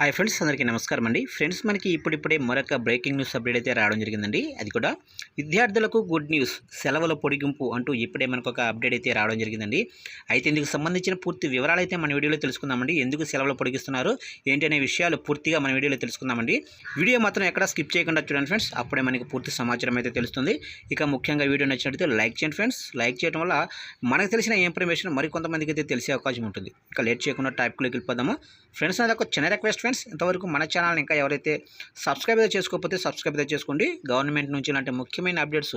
Hi friends, అందరికీ నమస్కారం అండి. ఫ్రెండ్స్, మనకి ఇప్పుడిప్పుడే మరొక బ్రేకింగ్ న్యూస్ అప్డేట్ అయితే రావడం జరిగిందండి. అది కూడా విద్యార్థులకు గుడ్ న్యూస్, సెలవుల పొడిగింపు అంటూ ఇప్పుడే మనకు ఒక అప్డేట్ అయితే రావడం జరిగిందండి. అయితే ఇందుకు సంబంధించిన పూర్తి వివరాలు అయితే మన వీడియోలో తెలుసుకుందామండి. ఎందుకు సెలవులు పొడిగిస్తున్నారు ఏంటి అనే విషయాలు పూర్తిగా మన వీడియోలో తెలుసుకుందామండి. వీడియో మాత్రం ఎక్కడ స్కిప్ చేయకుండా చూడండి ఫ్రెండ్స్, అప్పుడే మనకి పూర్తి సమాచారం అయితే తెలుస్తుంది. ఇక ముఖ్యంగా వీడియో నచ్చినట్లయితే లైక్ చేయండి ఫ్రెండ్స్. లైక్ చేయడం వల్ల మనకు తెలిసిన ఇన్ఫర్మేషన్ మరికొంతమందికి అయితే తెలిసే అవకాశం ఉంటుంది. ఇక లేట్ చేయకుండా టాపిక్లోకి వెళ్ళిపోదాము. ఫ్రెండ్స్, నాది ఒక చిన్న రిక్వెస్ట్ ఫ్రెండ్స్, ఇంతవరకు మన ఛానల్ని ఇంకా ఎవరైతే సబ్స్క్రైబ్ అయితే చేసుకోకపోతే సబ్స్క్రైబ్ అయితే చేసుకోండి. గవర్నమెంట్ నుంచి ఇలాంటి ముఖ్యమైన అప్డేట్స్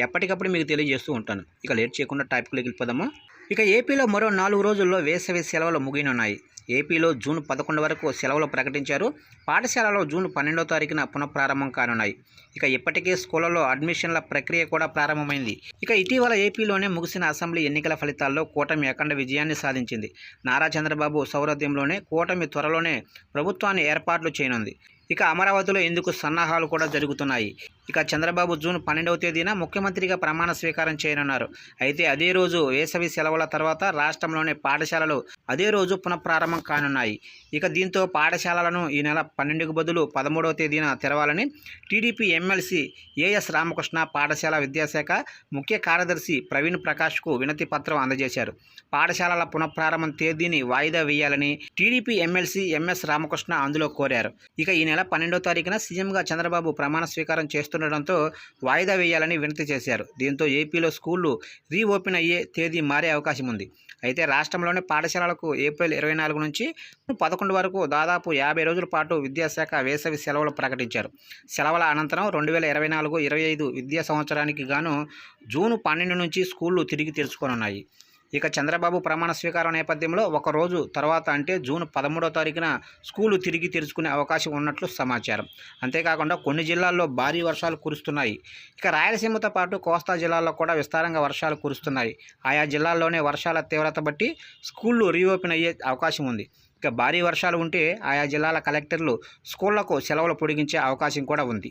ఎప్పటికప్పుడు మీకు తెలియజేస్తూ ఉంటాను. ఇక లేట్ చేయకుండా టాపిక్లోకి వెళ్ళిపోదాము. ఇక ఏపీలో మరో 4 రోజుల్లో వేసవి సెలవులు ముగియనున్నాయి. ఏపీలో జూన్ 11 వరకు సెలవులు ప్రకటించారు. పాఠశాలలో జూన్ 12వ తారీఖున పునఃప్రారంభం కానున్నాయి. ఇక ఇప్పటికే స్కూళ్లలో అడ్మిషన్ల ప్రక్రియ కూడా ప్రారంభమైంది. ఇక ఇటీవల ఏపీలోనే ముగిసిన అసెంబ్లీ ఎన్నికల ఫలితాల్లో కూటమి అఖండ విజయాన్ని సాధించింది. నారా చంద్రబాబు సౌరథ్యంలోనే కూటమి త్వరలోనే ప్రభుత్వాన్ని ఏర్పాట్లు చేయనుంది. ఇక అమరావతిలో ఇందుకు సన్నాహాలు కూడా జరుగుతున్నాయి. ఇక చంద్రబాబు జూన్ 12వ తేదీన ముఖ్యమంత్రిగా ప్రమాణ స్వీకారం చేయనున్నారు. అయితే అదే రోజు వేసవి సెలవుల తర్వాత రాష్ట్రంలోని పాఠశాలలు అదే రోజు పునఃప్రారంభం కానున్నాయి. ఇక దీంతో పాఠశాలలను ఈ నెల 12కు బదులు 13వ తేదీన తెరవాలని టీడీపీ ఎమ్మెల్సీ ఏఎస్ రామకృష్ణ పాఠశాల విద్యాశాఖ ముఖ్య కార్యదర్శి ప్రవీణ్ ప్రకాష్కు వినతి పత్రం అందజేశారు. పాఠశాలల పునఃప్రారంభం తేదీని వాయిదా వేయాలని టీడీపీ ఎమ్మెల్సీ ఎంఎస్ రామకృష్ణ అందులో కోరారు. ఇక ఈ నెల 12వ తారీఖున సీఎంగా చంద్రబాబు ప్రమాణ స్వీకారం చేస్తుండటంతో వాయిదా వేయాలని వినతి చేశారు. దీంతో ఏపీలో స్కూళ్లు రీఓపెన్ అయ్యే తేదీ మారే అవకాశం ఉంది. అయితే రాష్ట్రంలోని పాఠశాలలకు ఏప్రిల్ 24 నుంచి 11 వరకు దాదాపు 50 రోజుల పాటు విద్యాశాఖ వేసవి సెలవులు ప్రకటించారు. సెలవుల అనంతరం 2024-25 విద్యా సంవత్సరానికి గాను జూన్ 12 నుంచి స్కూళ్లు తిరిగి తెరుచుకోనున్నాయి. ఇక చంద్రబాబు ప్రమాణ స్వీకారం నేపథ్యంలో ఒక రోజు తర్వాత అంటే జూన్ 13వ తారీఖున స్కూలు తిరిగి తెరుచుకునే అవకాశం ఉన్నట్లు సమాచారం. అంతేకాకుండా కొన్ని జిల్లాల్లో భారీ వర్షాలు కురుస్తున్నాయి. ఇక రాయలసీమతో పాటు కోస్తా జిల్లాల్లో కూడా విస్తారంగా వర్షాలు కురుస్తున్నాయి. ఆయా జిల్లాల్లోనే వర్షాల తీవ్రత బట్టి స్కూళ్ళు రీఓపెన్ అయ్యే అవకాశం ఉంది. ఇక భారీ వర్షాలు ఉంటే ఆయా జిల్లాల కలెక్టర్లు స్కూళ్లకు సెలవులు పొడిగించే అవకాశం కూడా ఉంది.